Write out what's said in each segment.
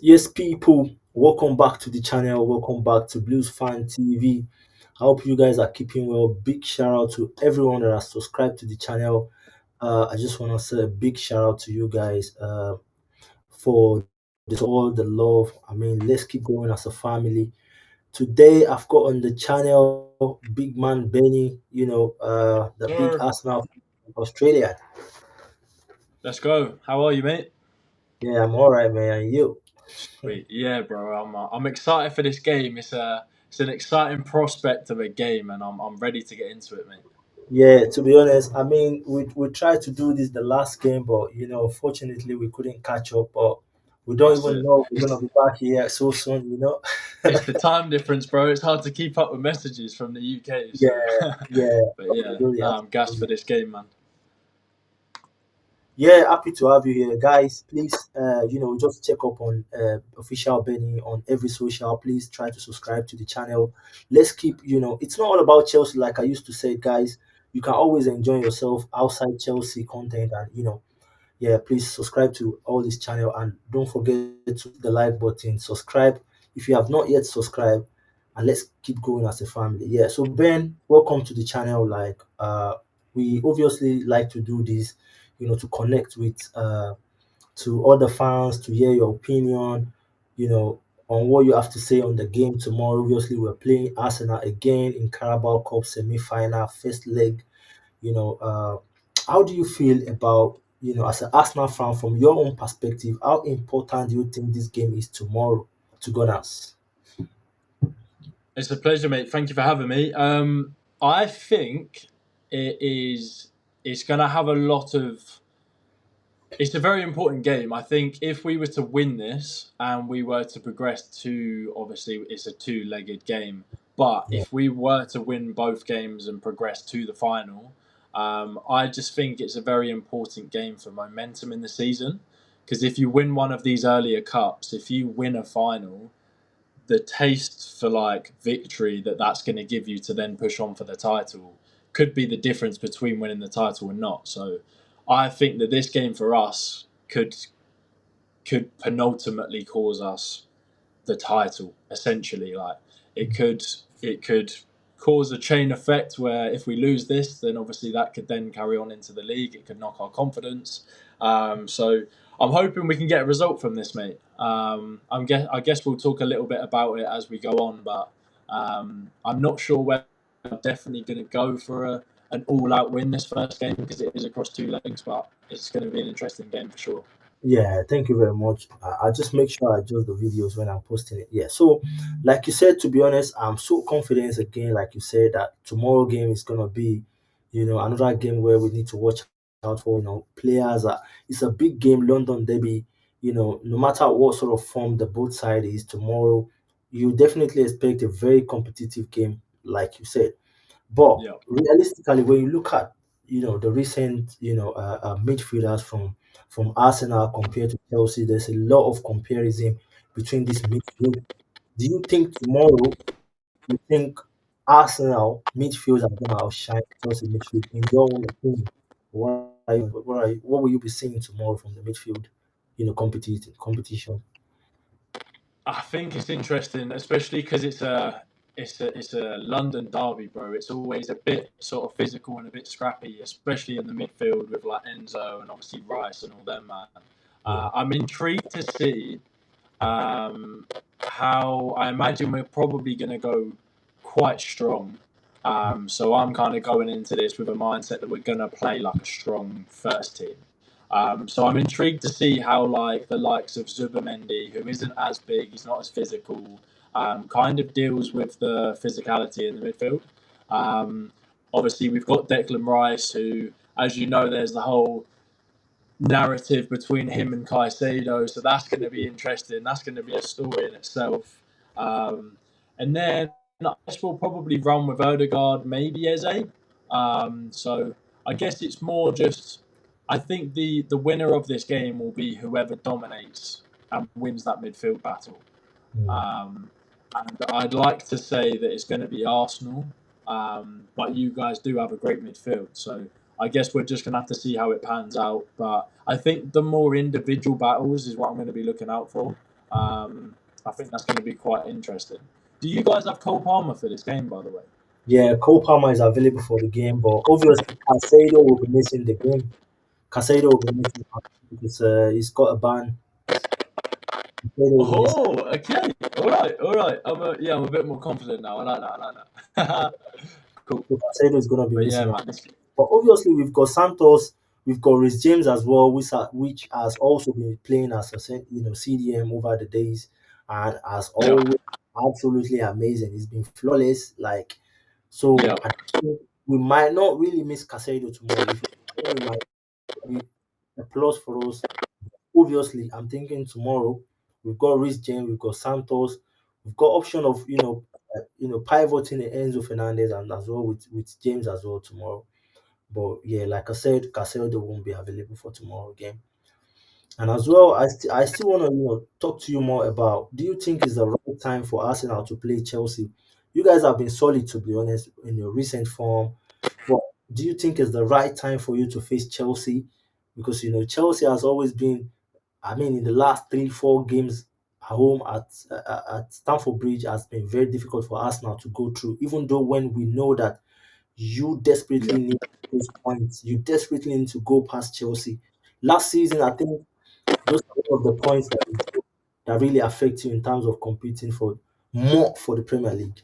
Yes, people. Welcome back to the channel. Welcome back to Bluesfantv. I hope you guys are keeping well. Big shout out to everyone that has subscribed to the channel. I just want to say a big shout out to you guys for all the love. I mean, let's keep going as a family. Today, I've got on the channel Big Man Benny. The big Sir, Arsenal fan from Australia. let's go. How are you, mate? Yeah, I'm all right, man. And you? Sweet. Yeah, bro. I'm excited for this game. It's an exciting prospect of a game, and I'm ready to get into it, mate. Yeah, to be honest, I mean, we tried to do this the last game, but fortunately, we couldn't catch up. But we don't That's even it. know if we're gonna be back here so soon. It's the time difference, bro. It's hard to keep up with messages from the UK. Yeah, So, yeah, but yeah, absolutely, no, I'm gassed for absolutely. this game, man. Yeah, happy to have you here, guys. Please, just check up on official Benny on every social. Please try to subscribe to the channel. Let's keep, it's not all about Chelsea, like I used to say, guys. You can always enjoy yourself outside Chelsea content, and yeah, please subscribe to all this channel and don't forget to hit the like button, subscribe if you have not yet subscribed, and let's keep going as a family. Yeah, so Ben, welcome to the channel. Like we obviously like to do this, to connect with to other fans, to hear your opinion, you know on what you have to say on the game tomorrow. Obviously, we're playing Arsenal again in Carabao Cup semi-final, first leg. you know, uh, how do you feel about, as an Arsenal fan, from your own perspective, how important do you think this game is tomorrow to Gunners? It's a pleasure, mate. Thank you for having me. I think it is. It's going to have a lot of. It's a very important game. I think if we were to win this and we were to progress to, obviously, it's a two-legged game, but Yeah, if we were to win both games and progress to the final, I just think it's a very important game for momentum in the season. Because if you win one of these earlier cups, if you win a final, the taste for like victory that's going to give you to then push on for the title could be the difference between winning the title and not. So I think that this game for us could penultimately cause us the title. Essentially, like it could cause a chain effect where if we lose this, then obviously that could then carry on into the league. It could knock our confidence. So I'm hoping we can get a result from this, mate. I guess we'll talk a little bit about it as we go on, but I'm not sure whether I'm definitely going to go for an all-out win this first game because it is across two legs, but it's going to be an interesting game for sure. yeah, thank you very much. I'll just make sure I adjust the videos when I'm posting it. Yeah, so like you said, to be honest, I'm so confident again, like you said, that tomorrow game is gonna be, another game where we need to watch out for, players. It's a big game, London Derby. No matter what sort of form the both side is tomorrow, you definitely expect a very competitive game, like you said. But Yeah. realistically, when you look at the recent midfielders from Arsenal compared to Chelsea, there's a lot of comparison between this midfield. Do you think tomorrow? You think Arsenal midfield are going to outshine Chelsea midfield in your own opinion? What will you be seeing tomorrow from the midfield? Competition. I think it's interesting, especially because it's a London derby, bro. It's always a bit sort of physical and a bit scrappy, especially in the midfield with like Enzo and obviously Rice and all them, man. Yeah, I'm intrigued to see how I imagine we're probably going to go quite strong. So I'm kind of going into this with a mindset that we're going to play like a strong first team. So I'm intrigued to see how like the likes of Zubamendi, who isn't as big, he's not as physical, kind of deals with the physicality in the midfield. Um, Obviously, we've got Declan Rice, who, as you know, there's the whole narrative between him and Caicedo, so that's going to be interesting. That's going to be a story in itself. Um, and then I guess we'll probably run with Odegaard, maybe Eze. So I guess it's more just. I think the winner of this game will be whoever dominates and wins that midfield battle. mm, Um, and I'd like to say that it's going to be Arsenal, but you guys do have a great midfield. So I guess we're just going to have to see how it pans out. But I think the more individual battles is what I'm going to be looking out for. I think that's going to be quite interesting. Do you guys have Cole Palmer for this game, by the way? Yeah, Cole Palmer is available for the game, but obviously Casado will be missing the game. Casado will be missing because he's got a ban. Casado will be missing. Oh, okay. All right, all right. I'm a bit more confident now. I like that. I like that. Cool. So Casado is going to be But yeah, missing. man. But obviously, we've got Santos, we've got Rhys James as well, which has also been playing as a CDM over the days, and as Yeah, always, absolutely amazing. He's been flawless. Like yeah, so, I think we might not really miss Casado tomorrow. If we might be a plus for us. Obviously, I'm thinking tomorrow we've got Rhys James, we've got Santos, we've got option of pivoting Enzo Fernandez and as well with James as well tomorrow. But yeah, like I said, Caseldo won't be available for tomorrow game. And as well, I still want to talk to you more about. Do you think it's the right time for Arsenal to play Chelsea? You guys have been solid, to be honest, in your recent form. But do you think it's the right time for you to face Chelsea? Because Chelsea has always been. I mean, in the last 3-4 games at home at Stamford Bridge has been very difficult for Arsenal to go through. Even though when we know that you yeah. desperately need those points. You desperately need to go past Chelsea. Last season, I think those are one of the points that really affect you in terms of competing for more for the Premier League.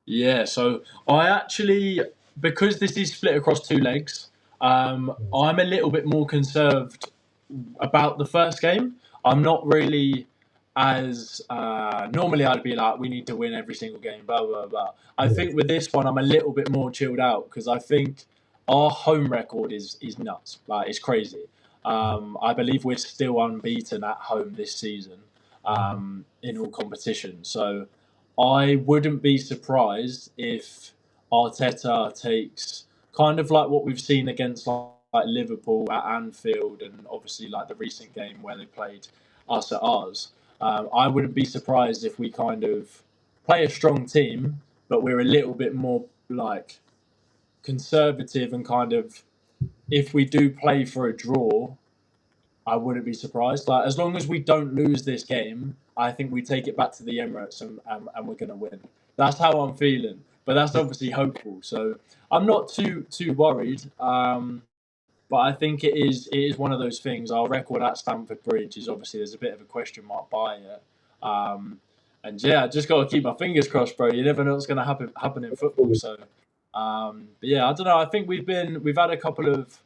Yeah, so I actually, because this is split across two legs, I'm a little bit more conserved about the first game. I'm not really as normally I'd be like, we need to win every single game, blah blah blah. I Yeah, think with this one, I'm a little bit more chilled out because I think our home record is nuts. Like it's crazy. I believe we're still unbeaten at home this season in all competitions. So I wouldn't be surprised if Arteta takes kind of like what we've seen against like Liverpool at Anfield and obviously like the recent game where they played us at ours. I wouldn't be surprised if we kind of play a strong team, but we're a little bit more like conservative and kind of if we do play for a draw, I wouldn't be surprised. Like as long as we don't lose this game, I think we take it back to the Emirates and we're going to win. That's how I'm feeling. But that's obviously hopeful. So I'm not too worried. But I think it is one of those things. Our record at Stamford Bridge is obviously there's a bit of a question mark by it. Um, and yeah, I just got to keep my fingers crossed, bro. You never know what's going to happen in football. So, but yeah, I don't know. I think we've had a couple of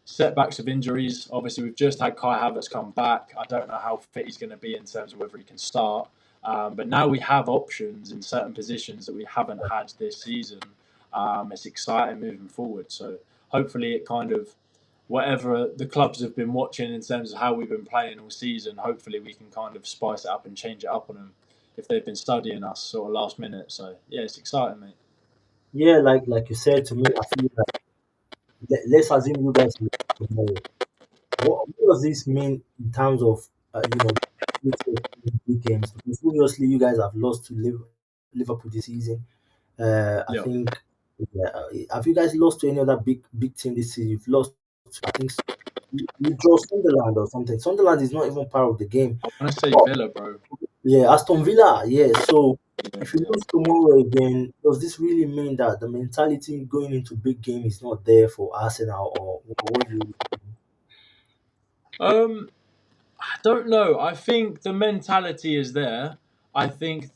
setbacks of injuries. Obviously, we've just had Kai Havertz come back. I don't know how fit he's going to be in terms of whether he can start. But now we have options in certain positions that we haven't had this season. It's exciting moving forward. So hopefully, it kind of whatever the clubs have been watching in terms of how we've been playing all season. Hopefully, we can kind of spice it up and change it up on them if they've been studying us sort of last minute. So yeah, it's exciting, mate. yeah, like you said to me, I feel like let's assume you guys lose tomorrow. What does this mean in terms of big games? Because obviously you guys have lost to Liverpool this season. I Yeah. think. Yeah, have you guys lost to any other big team this season? You've lost. I think you draw Sunderland or something. Sunderland is not even part of the game. I want to say But Villa, bro. yeah, Aston Villa. Yeah, so Yeah, if you yeah. lose tomorrow again, does this really mean that the mentality going into big game is not there for Arsenal, or what do you? I don't know. I think the mentality is there. I think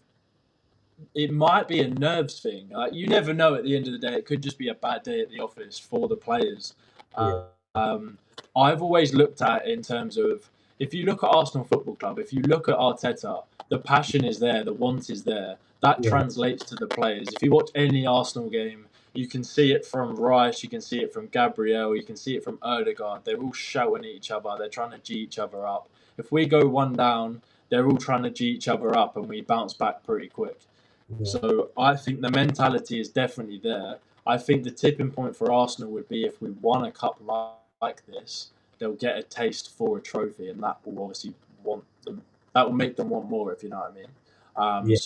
it might be a nerves thing. You never know. At the end of the day, it could just be a bad day at the office for the players. Yeah, Um, I've always looked at it in terms of if you look at Arsenal Football Club, if you look at Arteta, the passion is there, the want is there. That yeah, translates to the players. If you watch any Arsenal game, you can see it from Rice, you can see it from Gabriel, you can see it from Erdegaard. They're all shouting at each other. They're trying to g each other up. If we go one down, they're all trying to g each other up, and we bounce back pretty quick. yeah, So I think the mentality is definitely there. I think the tipping point for Arsenal would be if we won a cup like this, they'll get a taste for a trophy, and that will obviously want them. That will make them want more, if you know what I mean. yeah,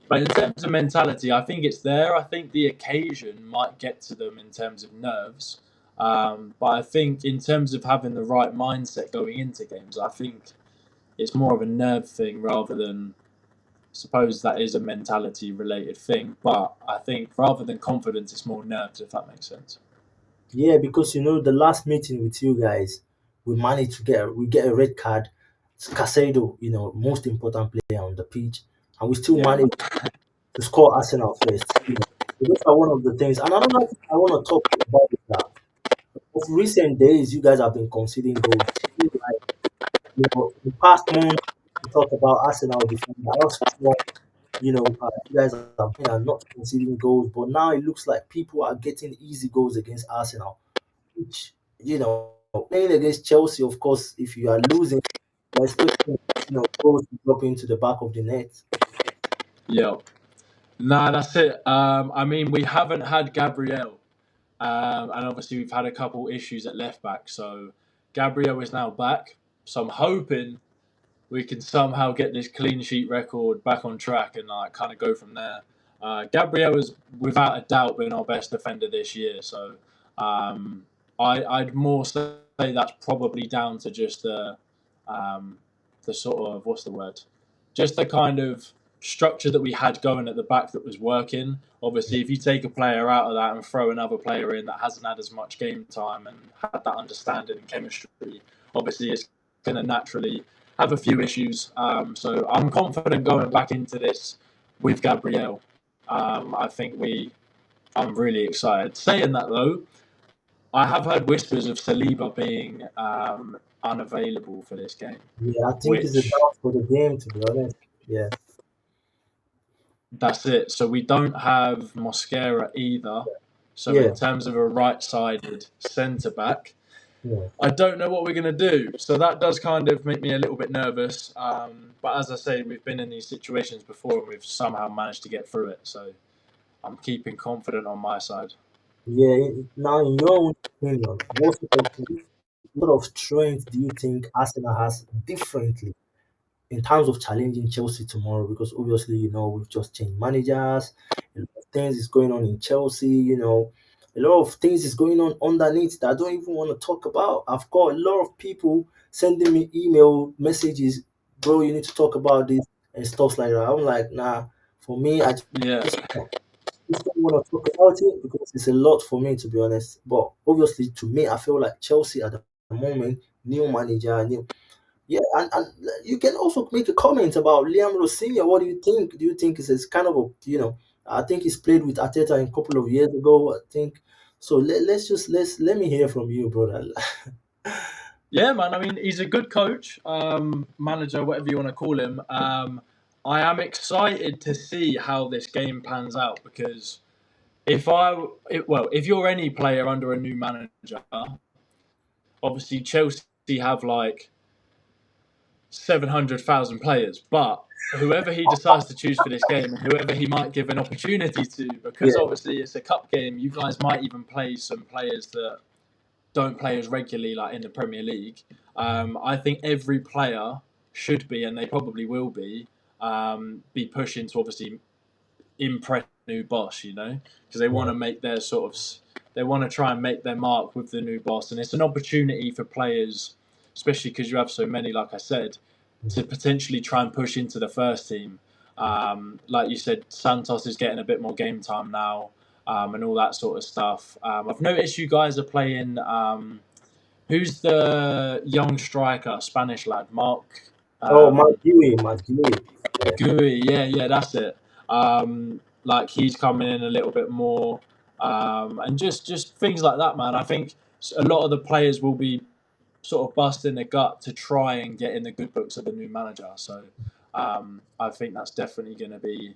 But in terms of mentality, I think it's there. I think the occasion might get to them in terms of nerves, but I think in terms of having the right mindset going into games, I think it's more of a nerve thing rather than suppose that is a mentality related thing. But I think rather than confidence, it's more nerves, if that makes sense. Yeah, because the last meeting with you guys, we managed to get a red card. It's Casado, most important player on the pitch, and we still Yeah, man. managed to score Arsenal first. So those are one of the things. And another thing I want to talk about is that of recent days, you guys have been conceding goals. Like, in the past month, we talked about Arsenal defending how strong, you guys have been and not conceding goals. But now it looks like people are getting easy goals against Arsenal, which, playing against Chelsea, of course, if you are losing, you're expecting, goals to drop into the back of the net. Yeah. Nah, that's it. I mean, we haven't had Gabriel, and obviously we've had a couple issues at left back. So Gabriel is now back. So I'm hoping we can somehow get this clean sheet record back on track and like kind of go from there. Gabriel has without a doubt been our best defender this year. So um, I'd more say that's probably down to just the sort of what's the word, just the kind of structure that we had going at the back that was working. Obviously, if you take a player out of that and throw another player in that hasn't had as much game time and had that understanding and chemistry, obviously it's going to naturally have a few issues. So I'm confident going back into this with Gabriel. I think I'm really excited. Saying that though, I have heard whispers of Saliba being unavailable for this game, Yeah, I think it's a which doubt for the game, to be honest. Yeah, that's it. So we don't have Mosquera either. So in yeah, terms of a right-sided centre back, yeah. I don't know what we're going to do. So that does kind of make me a little bit nervous. But as I say, we've been in these situations before and we've somehow managed to get through it. So I'm keeping confident on my side. Yeah, now in your own opinion, what sort of strength do you think Arsenal has differently in terms of challenging Chelsea tomorrow? Because obviously, we've just changed managers, a lot of things is going on in Chelsea, a lot of things is going on underneath that I don't even want to talk about. I've got a lot of people sending me email messages, bro, you need to talk about this and stuff like that. I'm like, nah, for me, I Yeah. just don't want to talk about it because it's a lot for me, to be honest. But obviously, to me, I feel like Chelsea at the moment, new manager, new yeah, and you can also make a comment about Liam Rowe Senior. What do you think? Do you think it's kind of a I think he's played with Ateta a couple of years ago. I think so. Let me hear from you, brother. Yeah, man. I mean, he's a good coach, manager, whatever you want to call him. I am excited to see how this game pans out because if you're any player under a new manager, obviously Chelsea have like 700,000 players, but whoever he decides to choose for this game and whoever he might give an opportunity to, because Yeah, obviously it's a cup game, you guys might even play some players that don't play as regularly like in the Premier League. I think every player should be, and they probably will be pushing to obviously impress the new boss, because they want yeah, to make their they want to try and make their mark with the new boss, and it's an opportunity for players, especially because you have so many, like I said, to potentially try and push into the first team. Like you said, Santos is getting a bit more game time now, and all that sort of stuff. I've noticed you guys are playing. Who's the young striker, Spanish lad, Mark? Oh, Um, Matt Dewey. Yeah, Gooey, yeah, that's it. Like he's coming in a little bit more, and just things like that, man. I think a lot of the players will be sort of busting their gut to try and get in the good books of the new manager. So I think that's definitely going to be.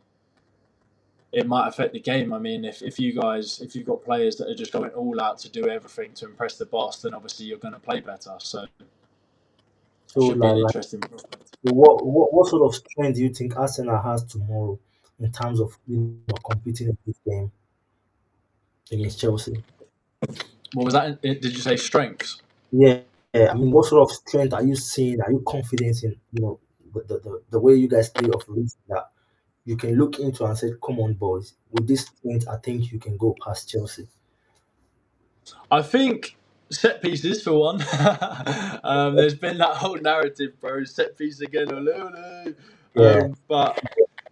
It might affect the game. I mean, if you've got players that are just going all out to do everything to impress the boss, then obviously you're going to play better. So so it should be an like interesting prospect. so what sort of strength do you think Arsenal has tomorrow in terms of competing in this game against Chelsea? What was that? Did you say strengths? Yeah, yeah. I mean, what sort of strength are you seeing? Are you confident in the way you guys play of recent that you can look into and say, "Come on, boys, with this strength, I think you can go past Chelsea." I think. Set pieces for one. There's been that whole narrative, bro. Set piece again, ole, ole. Yeah, But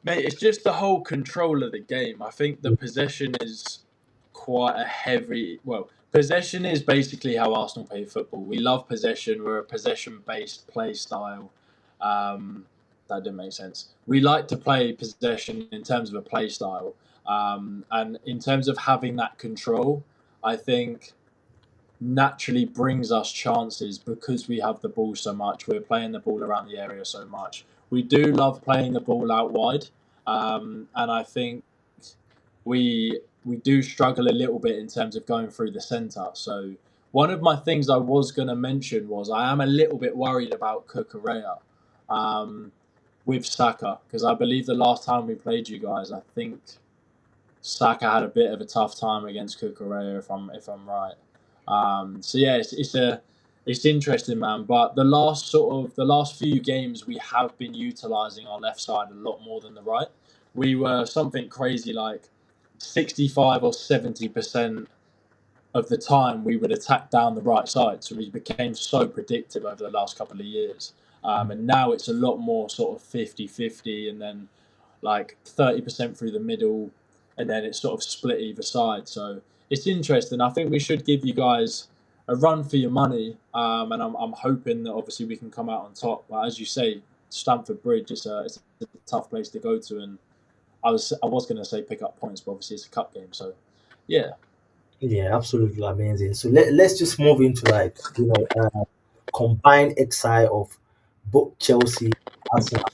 mate, it's just the whole control of the game. I think the possession is quite a heavy. Well, possession is basically how Arsenal play football. We love possession. We're a possession-based play style. Um, that didn't make sense. We like to play possession in terms of a play style, and in terms of having that control. I think naturally brings us chances because we have the ball so much. We're playing the ball around the area so much. We do love playing the ball out wide, and I think we do struggle a little bit in terms of going through the centre. So one of my things I was going to mention was I am a little bit worried about Cucurella with Saka because I believe the last time we played you guys, I think Saka had a bit of a tough time against Cucurella, if I'm right. So yeah, it's interesting, man. But the last few games, we have been utilising our left side a lot more than the right. We were something crazy like 65 or 70% of the time we would attack down the right side. So we became so predictive over the last couple of years. And now it's a lot more sort of 50-50, and then like 30% through the middle, and then it's sort of split either side. So it's interesting. I think we should give you guys a run for your money, and I'm hoping that obviously we can come out on top. But as you say, Stamford Bridge it's a tough place to go to, and I was going to say pick up points, but obviously it's a cup game. So yeah, yeah, absolutely amazing. So let's just move into like combined XI of both Chelsea, Arsenal.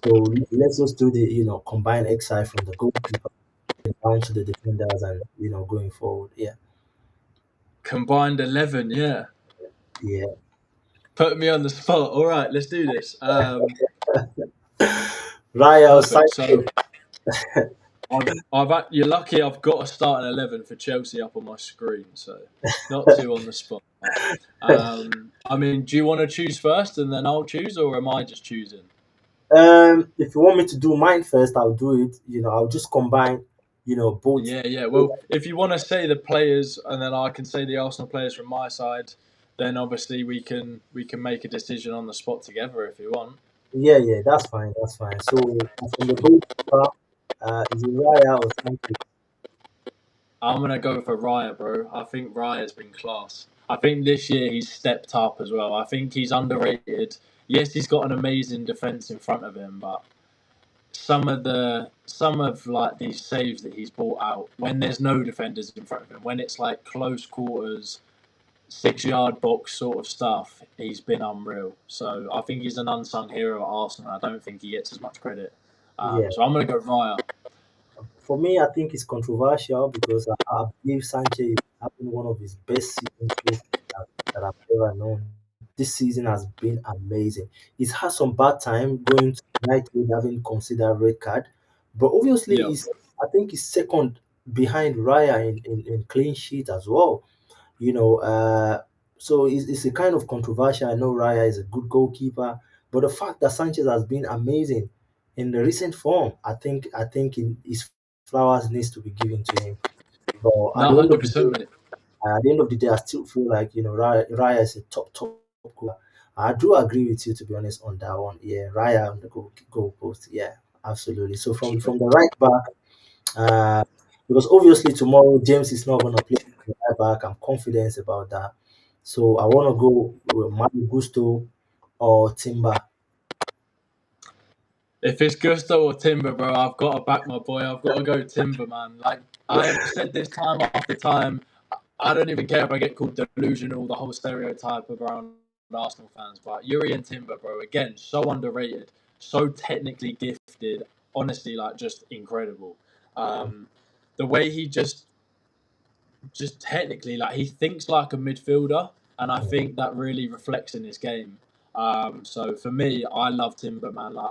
So let's just do the combined XI from the goalkeeper down to the defenders and going forward. Yeah, combined 11. Yeah, yeah. put me on the spot. All right, let's do this. Raya Perfect. Sanchez. So you're lucky I've got a starting 11 for Chelsea up on my screen, so not too on the spot. I mean, do you want to choose first and then I'll choose, or am I just choosing? If you want me to do mine first, I'll do it. I'll just combine, both. Yeah, yeah. Well, if you want to say the players and then I can say the Arsenal players from my side, then obviously we can make a decision on the spot together if you want. Yeah, yeah, that's fine. That's fine. So from the goalkeeper, is it Raya or Sanchez? I'm gonna go for Raya, bro. I think Raya's been class. I think this year he's stepped up as well. I think he's underrated. Yes, he's got an amazing defense in front of him, but some of like these saves that he's brought out when there's no defenders in front of him, when it's like close quarters, 6 yard box sort of stuff, he's been unreal. So I think he's an unsung hero at Arsenal. I don't think he gets as much credit. Yeah. So I'm gonna go Raya. For me, I think it's controversial because I believe Sanchez is having one of his best seasons so far that I've ever known. This season has been amazing. He's had some bad time going to United, having considered red card, but obviously Yeah. I think he's second behind Raya in clean sheet as well. You know, so it's a kind of controversial. I know Raya is a good goalkeeper, but the fact that Sanchez has been amazing in the recent form, I think his flowers needs to be given to him. But No, 100%, mate. at the end of the day, I still feel like Raya is a top goalkeeper. I do agree with you to be honest on that one. Yeah, Raya on the goal post. Yeah, absolutely. So from the right back, uh, because obviously tomorrow James is not going to play the right back. I'm confident about that. So I want to go with Mario Gusto or Timber. If it's Gusto or Timber, bro, I've got to back my boy. I've got to go Timber, man. Like I have said this time after time, I don't even care if I get called delusional, the whole stereotype around Arsenal fans. But Yuri and Timber, bro, again, so underrated, so technically gifted. Honestly, like just incredible. The way he just technically, like he thinks like a midfielder, and I think that really reflects in his game. So for me, I love Timber, man. Like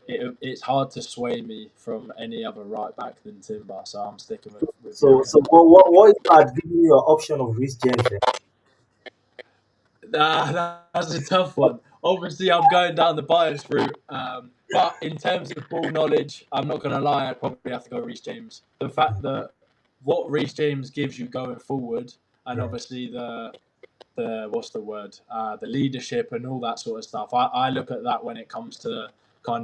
it's hard to sway me from any other right back than Timber, so I'm sticking with So Yuri so on that. what if I'd give you your option of Rhys James then? That's a tough one. Obviously, I'm going down the bias route, but in terms of ball knowledge, I'm not going to lie. I'd probably have to go Reece James. The fact that what Reece James gives you going forward, and Yeah. obviously the what's the word, the leadership and all that sort of stuff. I look at that when it comes to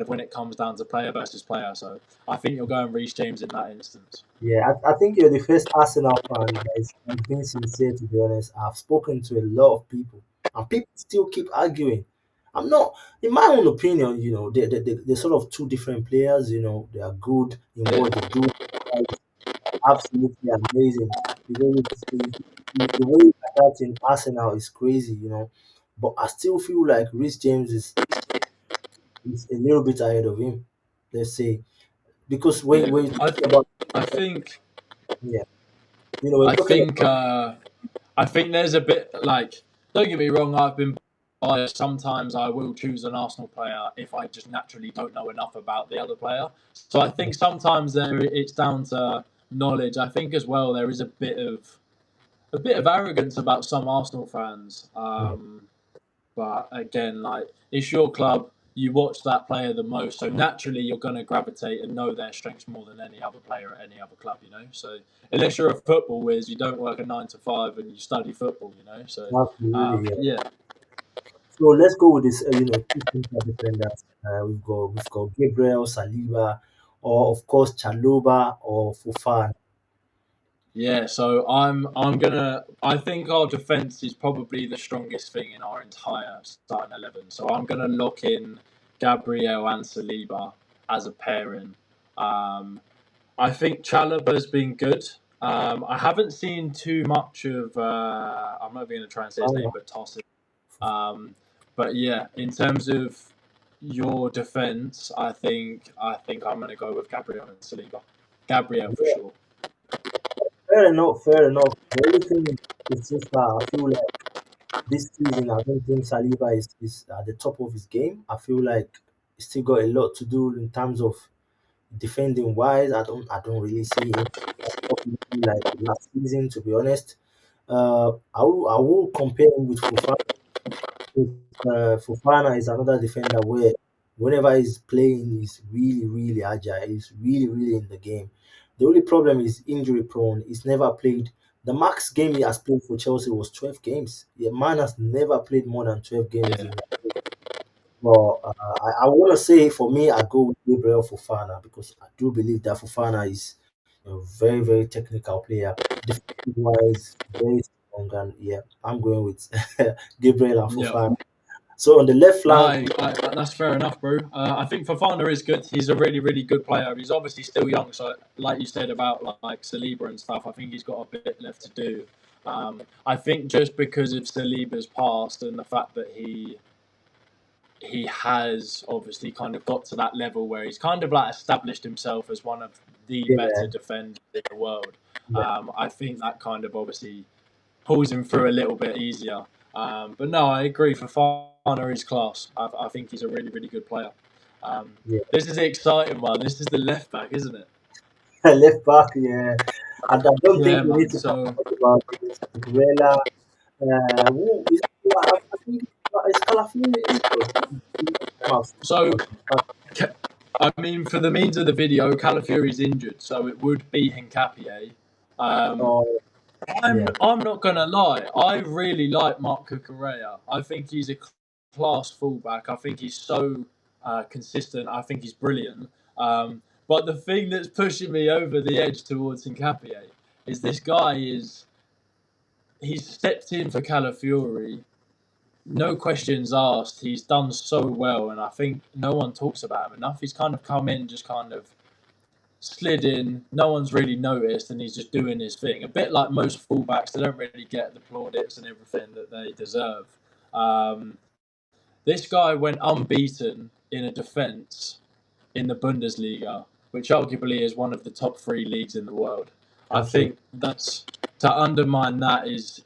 when it comes down to player versus player. So I think you're going Reece James in that instance. Yeah, I think you're the first Arsenal fan that's been sincere, to be honest. I've spoken to a lot of people, and people still keep arguing. I'm not, in my own opinion, they're sort of two different players. They are good in Yeah, what they do. It's absolutely amazing. The way that in Arsenal is crazy. But I still feel like Rhys James is a little bit ahead of him, let's say. Because when, yeah. when you talk about, I think yeah, we're I talking think I think there's a bit like, don't get me wrong, I've been biased. Sometimes I will choose an Arsenal player if I just naturally don't know enough about the other player. So I think sometimes it's down to knowledge. I think as well there is a bit of arrogance about some Arsenal fans. about. But again, like, it's your club. You watch that player the most, so naturally you're going to gravitate and know their strengths more than any other player at any other club. So unless you're a football whiz, you don't work a 9 to 5 and you study football. So Absolutely, yeah. yeah, So let's go with this. Two central defenders. We've got Gabriel, Saliba, or of course Chaloba or Fofana. yeah. So I think our defense is probably the strongest thing in our entire starting 11. So I'm gonna lock in Gabriel and Saliba as a pairing. Um, I think Chalobah's been good. I haven't seen too much of. I'm not even going to try and say his name, Fofana. but Toss. Um, but yeah, in terms of your defense, I think I'm going to go with Gabriel and Saliba. Gabriel for Yeah, sure. fair enough. Fair enough. The only thing is just that I feel like this season I don't think Saliba is at the top of his game. I feel like he's still got a lot to do in terms of defending wise. I don't really see him up like last season, to be honest. I will compare him with Fofana. Fofana is another defender where whenever he's playing, he's really, really agile. He's really, really in the game. The only problem is injury prone. He's never played. The max game he has played for Chelsea was 12 games. The man has never played more than 12 games Yeah, in. Well, I want to say for me, I go with Gabriel Fofana because I do believe that Fofana is a very, very technical player. Defensive wise, very strong. And yeah, I'm going with Gabriel and yeah. Fofana. So on the left No, flank, that's fair enough, bro. I think Fofana is good. He's a really, really good player. He's obviously still young, so like you said about like Saliba and stuff, I think he's got a bit left to do. I think just because of Saliba's past and the fact that he has obviously kind of got to that level where he's kind of like established himself as one of the better yeah, defenders in the world. yeah, I think that kind of obviously pulls him through a little bit easier. But no, I agree. Fofana is class. I think he's a really, really good player. yeah. This is the exciting one. This is the left back, isn't it? Left back, yeah. And I don't think Yeah, we need man. to talk So, much about this. Cucurella, who is, I think it's Calafiori injured. I've seen so on that. I mean, for the means of the video, Calafiori's injured, so it would be Hincapié. Um, Oh, I'm yeah, I'm not gonna lie. I really like Mark Cucurella. I think he's a class fullback. I think he's so consistent. I think he's brilliant. But the thing that's pushing me over the edge towards Hincapié is this guy is he's stepped in for Calafiori. No questions asked. He's done so well, and I think no one talks about him enough. He's kind of come in, just kind of slid in. No one's really noticed, and he's just doing his thing. A bit like most fullbacks, they don't really get the plaudits and everything that they deserve. Um, this guy went unbeaten in a defence in the Bundesliga, which arguably is one of the top three leagues in the world. I absolutely. think that's to undermine that is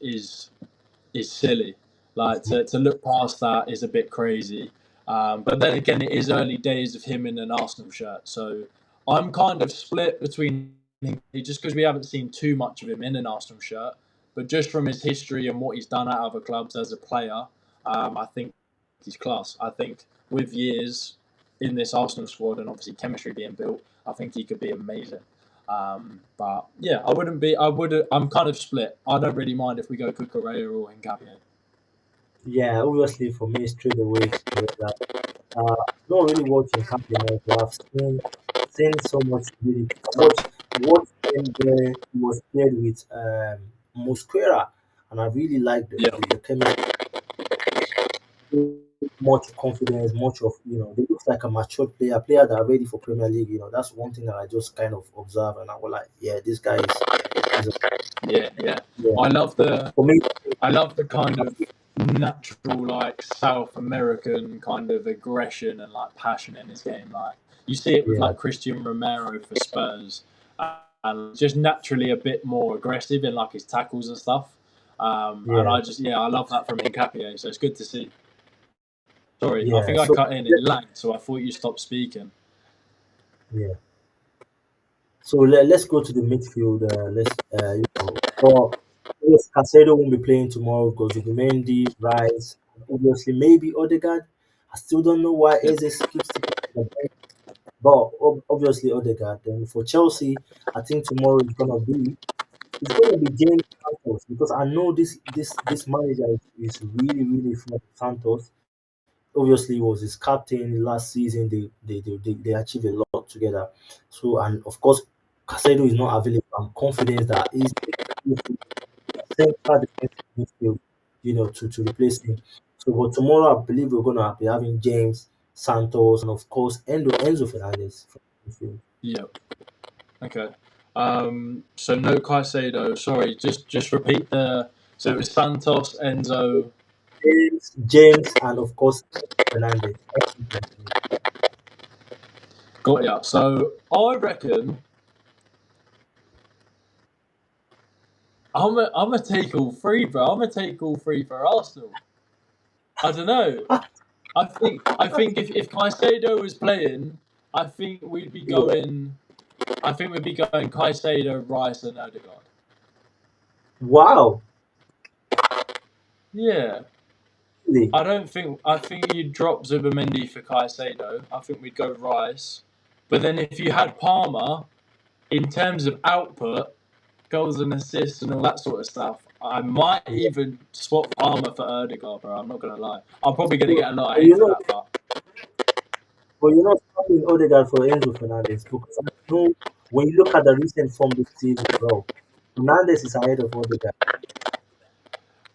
silly. Like to look past that is a bit crazy. But then again, it is early days of him in an Arsenal shirt, so I'm kind of split between him just because we haven't seen too much of him in an Arsenal shirt, but just from his history and what he's done at other clubs as a player, I think he's class. I think with years in this Arsenal squad and obviously chemistry being built, I think he could be amazing. But yeah, I wouldn't be. I would. I'm kind of split. I don't really mind if we go Cucurella or Hincapié. Yeah, obviously for me straight away, Square. Not really watching Cabinet, but I've seen so much ability. I watched him where he was paired with Mosquera, and I really like Yeah, the chemistry. Much confidence, much of they look like a matured player that are ready for Premier League. That's one thing that I just kind of observe, and I was like, yeah, this guy is a, yeah, yeah. yeah. I love the For me, I love the kind of natural, like South American kind of aggression and like passion in his game. Like you see it with yeah, like Christian Romero for Spurs, and just naturally a bit more aggressive in like his tackles and stuff. And yeah, I love that from Hincapié. So it's good to see. Sorry, I yeah. think I So cut in. It lagged, so I thought you stopped speaking. yeah. So let's go to the midfield. Let's for yes, Casado won't be playing tomorrow because Zubimendi, Rice, and obviously maybe Odegaard. I still don't know why Yeah, Eze keeps sticking to the bench, but obviously Odegaard. Then for Chelsea, I think tomorrow it's gonna be James Santos because I know this manager is really really fond of Santos. Obviously, he was his captain last season. They achieved a lot together. So, and of course, Casado is not available. I'm confident that he's central defensive midfield, to replace him. So, but tomorrow, I believe we're gonna be having James Santos and of course Enzo Fernandez from midfield. yeah. Okay. So no Caicedo. Sorry, just repeat the. So it was Santos, Enzo. James, and of course Fernandez. Got ya. So I reckon I'm gonna take all three, bro. I'm gonna take all three for Arsenal. I don't know. I think if Caicedo was playing, I think we'd be Yeah. going. I think we'd be going Caicedo, Rice, and Odegaard. Wow, Yeah. really? I think you'd drop Zubimendi for Caicedo. I think we'd go Rice. But then if you had Palmer, in terms of output, goals and assists and all that sort of stuff, I might Yeah. even swap Palmer for Erdegaard, bro. I'm not gonna lie. I'm probably gonna So, get a lot of so hate for that, but you're not stopping Odegaard for Enzo Fernandez because I know when you look at the recent form this season, bro, Fernandez is ahead of Odegaard.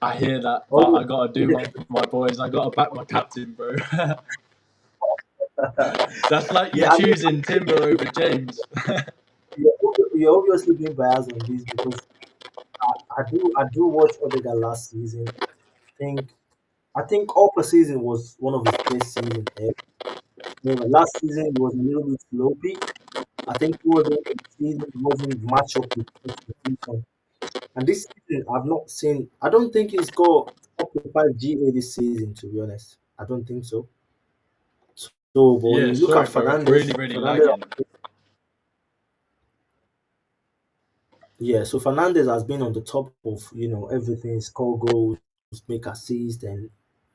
I hear that. But I Odegaard, gotta do one for my boys. I gotta back my captain, bro. That's like you yeah, I mean, choosing Timber over James. you're obviously being biased on this because I do watch Odegaard last season. Think I think upper season was one of his best seasons ever. Last season he was a little bit sloppy. I think towards the end of the season he wasn't match up with expectation. And this season, I've not seen. I don't think he's got up to 5 GA this season. To be honest, I don't think so. So, but when Yeah, you look sorry, at bro. It's really, Fernandez, really lagging. yeah. So Fernandez has been on the top of everything: score goals, make assists, and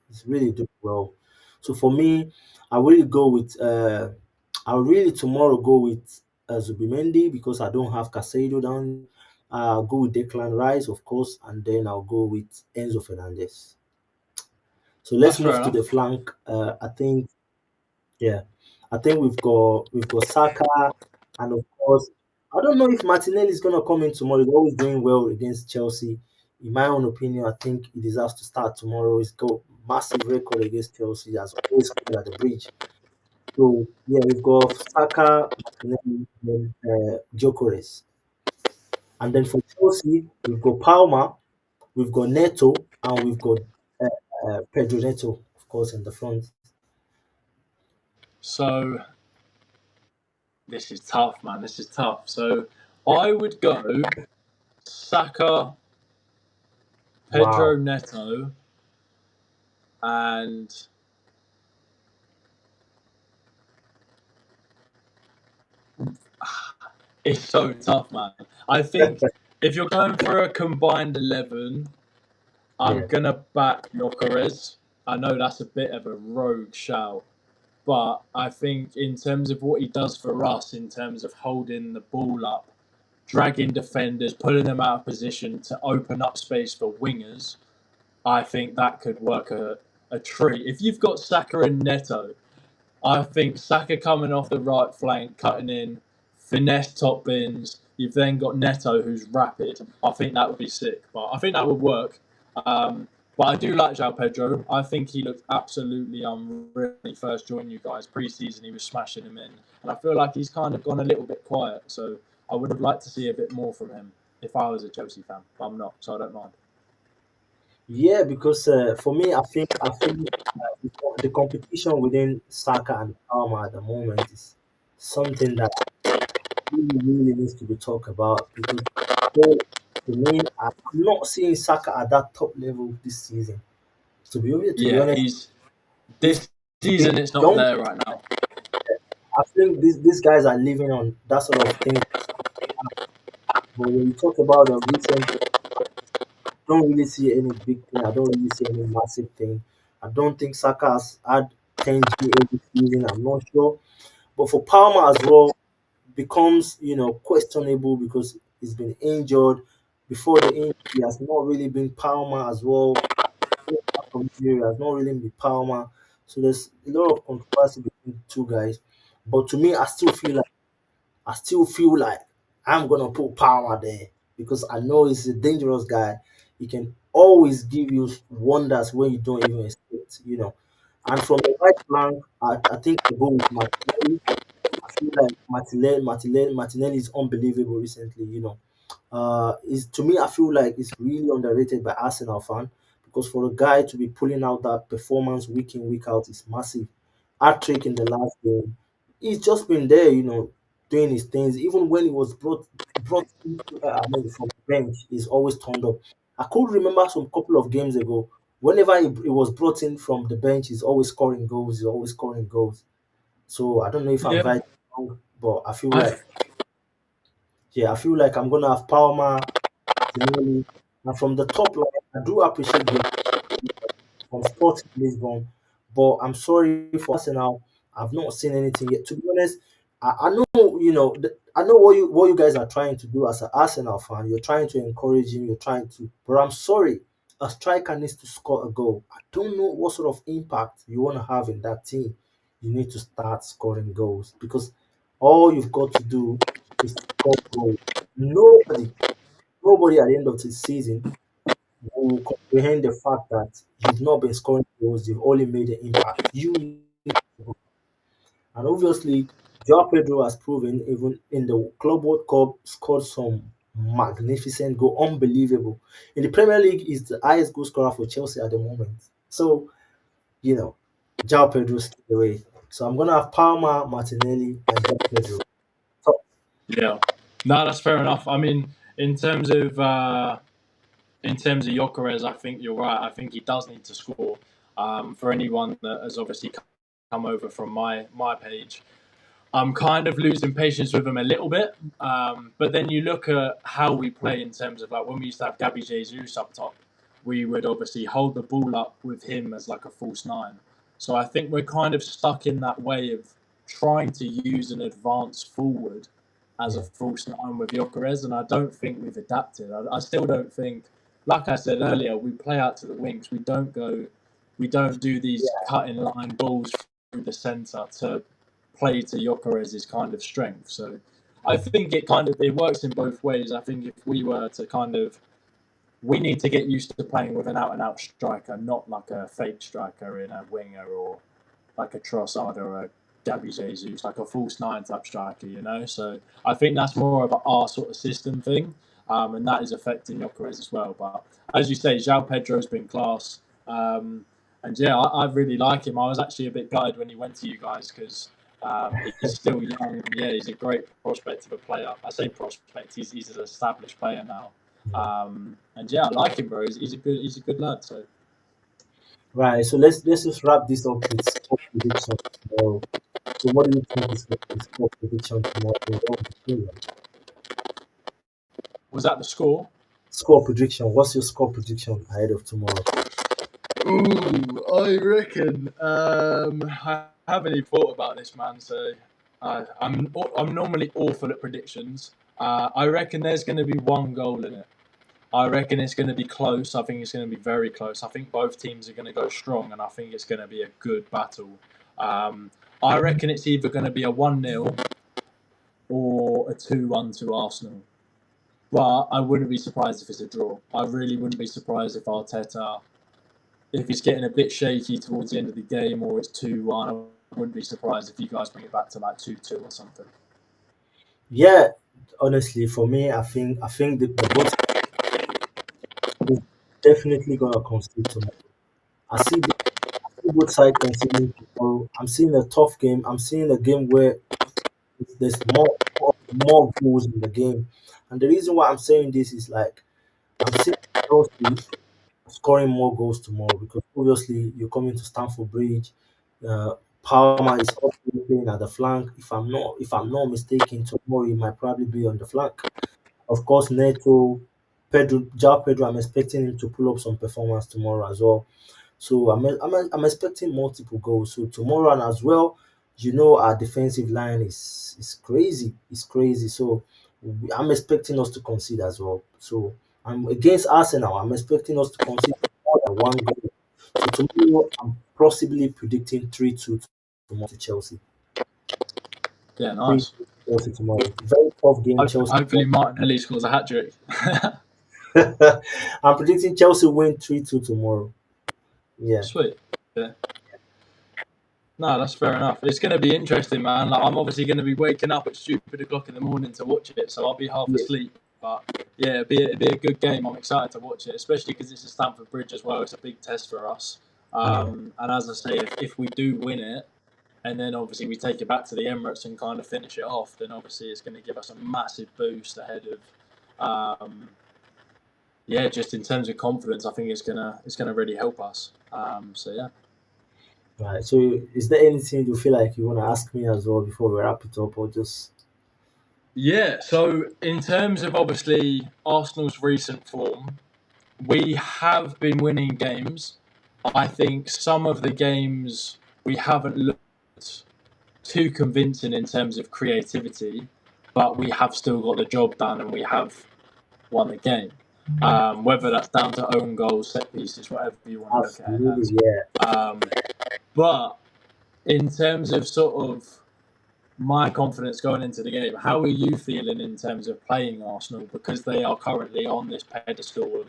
he's really doing well. So for me, I really go with. I'll really tomorrow go with Zubimendi because I don't have Casado down. I'll go with Declan Rice, of course, and then I'll go with Enzo Fernandez. So let's That's fair move to the enough. flank. Yeah, I think we've got Saka, and of course, I don't know if Martinelli is gonna come in tomorrow. He's always doing well against Chelsea. In my own opinion, I think he deserves to start tomorrow. He's got massive record against Chelsea. He has always scored at the bridge. So yeah, we've got Saka, Martinelli, then Gyökeres, and then for Chelsea, we've got Palmer, we've got Neto, and we've got Pedro Neto, of course, in the front. So this is tough, man. This is tough. So I would go Saka, Pedro Wow. Neto, and it's so tough, man. I think if you're going for a combined 11, I'm Yeah. gonna back Jokeres. I know that's a bit of a rogue shout, but I think in terms of what he does for us, in terms of holding the ball up, dragging defenders, pulling them out of position to open up space for wingers, I think that could work a treat. If you've got Saka and Neto, I think Saka coming off the right flank, cutting in, finesse top bins. You've then got Neto, who's rapid. I think that would be sick, but I think that would work. Um, but I do like João Pedro. I think he looked absolutely unreal when he first joined you guys. Pre-season, he was smashing him in, and I feel like he's kind of gone a little bit quiet. So I would have liked to see a bit more from him if I was a Chelsea fan. But I'm not, so I don't mind. Yeah, because for me, I think the competition within Saka and Palmer at the moment is something that really needs to be talked about because well, to me, I'm not seeing Saka at that top level this season. To be Yeah, honest, he's he's this season. been It's not young. there right now. I think these guys are living on that sort of thing. But when you talk about the recent, don't really see any big thing. I don't really see any massive thing. I don't think Saka has had 10 GA this season. I'm not sure. But for Palmer as well, becomes questionable because he's been injured. Before the injury, he has not really been Palmer as well. From injury, has not really been Palmer. So there's a lot of controversy between the two guys. But to me, I still feel like I'm gonna put Palmer there because I know he's a dangerous guy. He can always give you wonders when you don't even expect. And from the right flank, I think I go with Martinelli. I feel like Martinelli is unbelievable recently. Is to me, I feel like it's really underrated by Arsenal fan because for a guy to be pulling out that performance week in week out is massive. Hat trick in the last game. He's just been there, doing his things. Even when he was brought into, I mean, from the bench, he's always turned up. I could remember some couple of games ago. Whenever he was brought in from the bench, he's always scoring goals. He's always scoring goals. So I don't know if I'm Yeah, right or wrong, but I feel I like yeah, I feel like I'm gonna have Palmer, Martinelli, and from the top line, I do appreciate the from Sporting Lisbon, but I'm sorry for Arsenal. I've not seen anything yet. To be honest, I know I know what you guys are trying to do as an Arsenal fan. You're trying to encourage him. You're trying to, but I'm sorry. A striker needs to score a goal. I don't know what sort of impact you want to have in that team. You need to start scoring goals because all you've got to do is score goals. Nobody, nobody at the end of the season will comprehend the fact that you've not been scoring goals, you've only made an impact. You need to go. And obviously, Joao Pedro has proven even in the Club World Cup scored some magnificent goal, unbelievable. In the Premier League, he's the highest goal scorer for Chelsea at the moment. So, you know, Joao Pedro still the way. So I'm gonna have Palmer, Martinelli, and Joao Pedro. So, Yeah, no, that's fair enough. I mean, in terms of Gyökeres, I think you're right. I think he does need to score. For anyone that has obviously come over from my page, I'm kind of losing patience with him a little bit. But then you look at how we play in terms of like when we used to have Gabby Jesus up top, we would obviously hold the ball up with him as like a false nine. So I think we're kind of stuck in that way of trying to use an advance forward as a yeah, false nine with Gyökeres, and I don't think we've adapted. I still don't think, like I said earlier, we play out to the wings. We don't do these yeah, cutting line balls through the centre to play to Gyökeres' kind of strength. So I yeah, think it works in both ways. I think if we were to we need to get used to playing with an out and out striker, not like a fake striker in a winger or like a Trossard or a Gabby Jesus, like a false nine type striker. So I think that's more of our sort of system thing, and that is affecting Gyökeres as well. But as you say, João Pedro's been class, and yeah, I really like him. I was actually a bit gutted when he went to you guys because he's still young. Yeah, he's a great prospect of a player. I say prospect; he's an established player now. yeah. And yeah, I like him, bro. He's a good lad. So Right. So let's just wrap this up with score prediction tomorrow. So what do you think is going to be score prediction tomorrow? What would you say? was that the score? Score prediction. What's your score prediction ahead of tomorrow? Ooh, I reckon. I haven't even thought about this, man. So I'm normally awful at predictions. I reckon there's going to be one goal in it. I reckon it's going to be close. I think it's going to be very close. I think both teams are going to go strong, and I think it's going to be a good battle. Um, I reckon it's either going to be a 1-0 or a 2-1 to Arsenal. But I wouldn't be surprised if it's a draw. I really wouldn't be surprised if Arteta, if he's getting a bit shaky towards the end of the game or it's 2-1, I wouldn't be surprised if you guys bring it back to like 2-2 or something. Yeah, honestly, for me, I think the both is definitely gonna concede tomorrow. I see both sides conceding tomorrow. I'm seeing a tough game. I'm seeing a game where there's more goals in the game, and the reason why I'm saying this is like I'm seeing Chelsea scoring more goals tomorrow because obviously you're coming to Stamford Bridge. Uh, Palmer is also playing at the flank. If I'm not mistaken, tomorrow he might probably be on the flank. Of course, Neto, Pedro. I'm expecting him to pull up some performance tomorrow as well. So I'm expecting multiple goals. So tomorrow and as well, our defensive line is crazy. It's crazy. So I'm expecting us to concede as well. So I'm against Arsenal. I'm expecting us to concede more than one goal. So tomorrow I'm possibly predicting 3-2 tomorrow to Chelsea. Yeah, 3 nice. Chelsea tomorrow. Very tough game. Chelsea. Hopefully Martinelli scores a hat trick. I'm predicting Chelsea win 3-2 tomorrow. Yeah. Sweet. Yeah. No, that's fair enough. It's going to be interesting, man. Like, I'm obviously going to be waking up at stupid o'clock in the morning to watch it, so I'll be half Yeah. asleep. But yeah, it'd be a good game. I'm excited to watch it, especially because it's a Stamford Bridge as well. It's a big test for us. Yeah. And as I say, if we do win it, and then obviously we take it back to the Emirates and kind of finish it off, then obviously it's going to give us a massive boost ahead of, yeah, just in terms of confidence. I think it's gonna really help us. So yeah. Right. So, is there anything you feel like you want to ask me as well before we wrap it up, or just Yeah, so in terms of obviously Arsenal's recent form, we have been winning games. I think some of the games we haven't looked too convincing in terms of creativity, but we have still got the job done and we have won the game. Whether that's down to own goals, set pieces, whatever you want to look at it absolutely? as. Yeah. Um, but in terms of sort of my confidence going into the game. How are you feeling in terms of playing Arsenal because they are currently on this pedestal of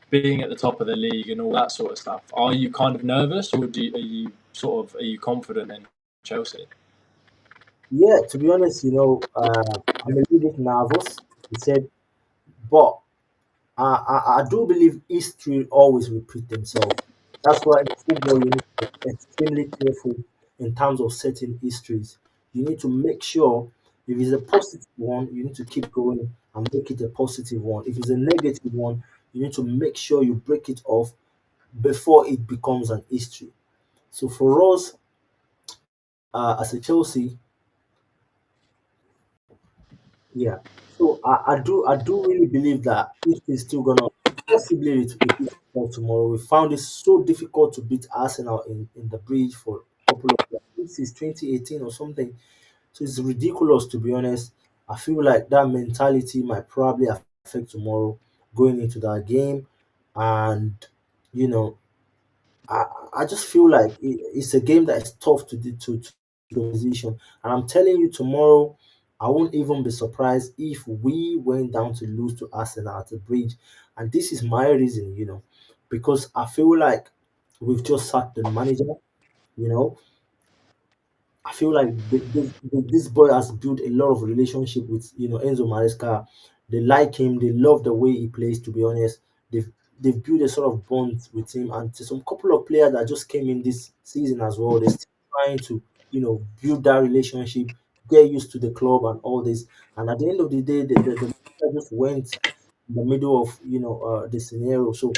being at the top of the league and all that sort of stuff? Are you kind of nervous, or are you confident in Chelsea? Yeah. To be honest, I'm a little bit nervous. He said, but I do believe history always repeat themselves. That's why in football you need to be extremely careful in terms of setting histories. You need to make sure if it's a positive one, you need to keep going and make it a positive one. If it's a negative one, you need to make sure you break it off before it becomes an history. So for us, as a Chelsea, yeah. So I do really believe that it is still gonna possibly repeat itself tomorrow. We found it so difficult to beat Arsenal in the bridge for a couple of years. This is 2018 or something. So it's ridiculous to be honest. I feel like that mentality might probably affect tomorrow going into that game. And you know, I, I just feel like it's a game that is tough to do to position. And I'm telling you, tomorrow, I won't even be surprised if we went down to lose to Arsenal at the bridge. And this is my reason, because I feel like we've just sacked the manager, you know. I feel like this boy has built a lot of relationship with Enzo Maresca. They like him. They love the way he plays. To be honest, they've built a sort of bond with him. And to some couple of players that just came in this season as well, they're still trying to build that relationship, get used to the club and all this. And at the end of the day, the manager just went in the middle of the scenario. So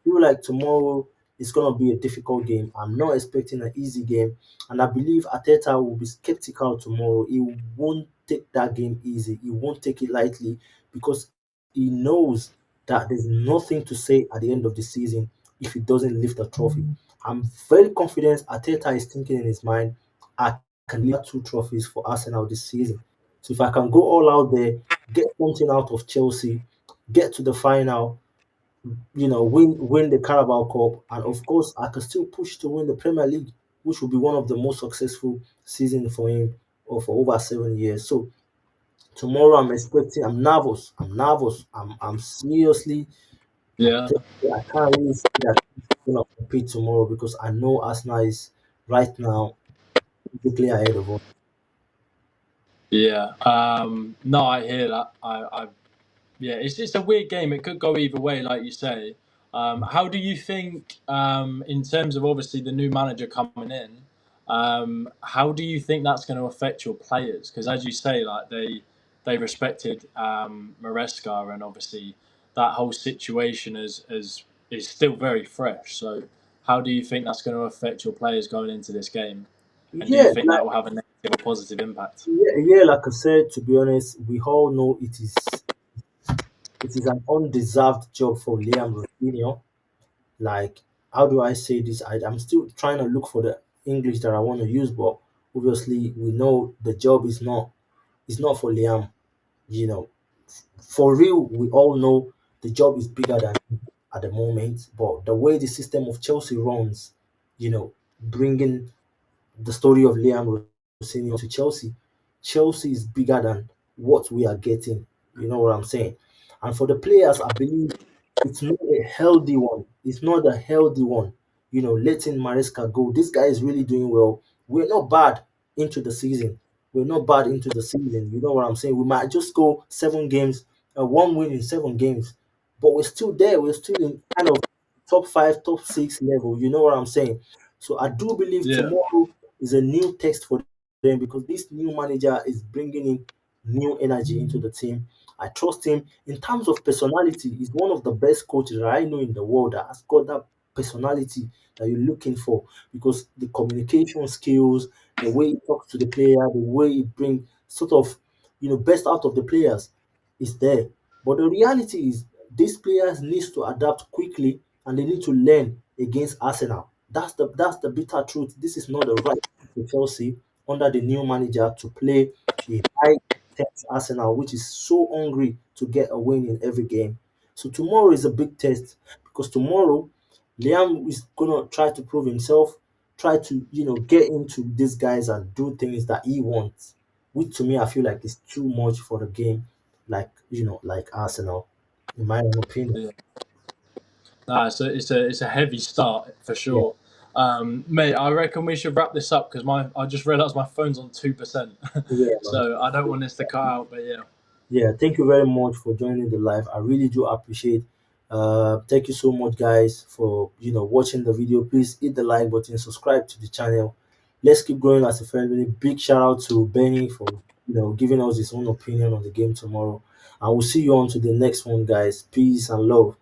feel like tomorrow is going to be a difficult game. I'm not expecting an easy game, and I believe Ateta will be skeptical tomorrow. He won't take that game easy. He won't take it lightly because he knows that there's nothing to say at the end of the season if he doesn't lift the trophy. I'm very confident Ateta is thinking in his mind, I can lift 2 trophies for Arsenal this season. So if I can go all out there, get something out of Chelsea, get to the final, win the Carabao Cup, and of course, I could still push to win the Premier League, which will be one of the most successful seasons for him or for over 7 years. So tomorrow, I'm expecting. I'm nervous. I'm nervous. I'm seriously. I'm Yeah. thinking, I can't really see that he's gonna compete tomorrow because I know Arsenal is right now physically ahead of us. Yeah. No, I hear that. Yeah, it's a weird game. It could go either way, like you say. How do you think, in terms of obviously the new manager coming in, how do you think that's going to affect your players? Because as you say, like they respected Maresca, and obviously that whole situation is still very fresh. So how do you think that's going to affect your players going into this game? And do you Yeah, think that will have a negative or positive impact? yeah, like I said, to be honest, we all know it is an undeserved job for Liam Rosenior. Like, how do I say this? I'm still trying to look for the English that I want to use, but obviously we know the job is not for Liam. You know, for real, we all know the job is bigger than him at the moment. But the way the system of Chelsea runs, bringing the story of Liam Rossini to Chelsea is bigger than what we are getting. You know what I'm saying? And for the players, I believe it's not a healthy one. It's not a healthy one. Letting Maresca go. This guy is really doing well. We're not bad into the season. We're not bad into the season. You know what I'm saying? We might just go 7 games, one win in 7 games, but we're still there. We're still in kind of top five, top six level. You know what I'm saying? So I do believe Yeah. tomorrow is a new test for them because this new manager is bringing in new energy into the team. I trust him in terms of personality. He's one of the best coaches that I know in the world that has got that personality that you're looking for because the communication skills, the way he talks to the player, the way he brings sort of best out of the players is there. But the reality is these players needs to adapt quickly and they need to learn against Arsenal. That's the bitter truth. This is not the right time for Chelsea under the new manager to play a high intense Arsenal, which is so hungry to get a win in every game. So tomorrow is a big test because tomorrow Liam is gonna try to prove himself, try to get into these guys and do things that he wants, which to me I feel like is too much for the game, like Arsenal, in my own opinion. Yeah. Nah, it's a heavy start for Yeah, sure, mate. I reckon we should wrap this up because my I just realised my phone's on 2%, yeah, man. so I don't want this to cut out. But yeah, Yeah, thank you very much for joining the live. I really do appreciate. Thank you so much, guys, for watching the video. Please hit the like button, subscribe to the channel. Let's keep growing as a family. Big shout out to Benny for giving us his own opinion on the game tomorrow. And we'll see you on to the next one, guys. Peace and love.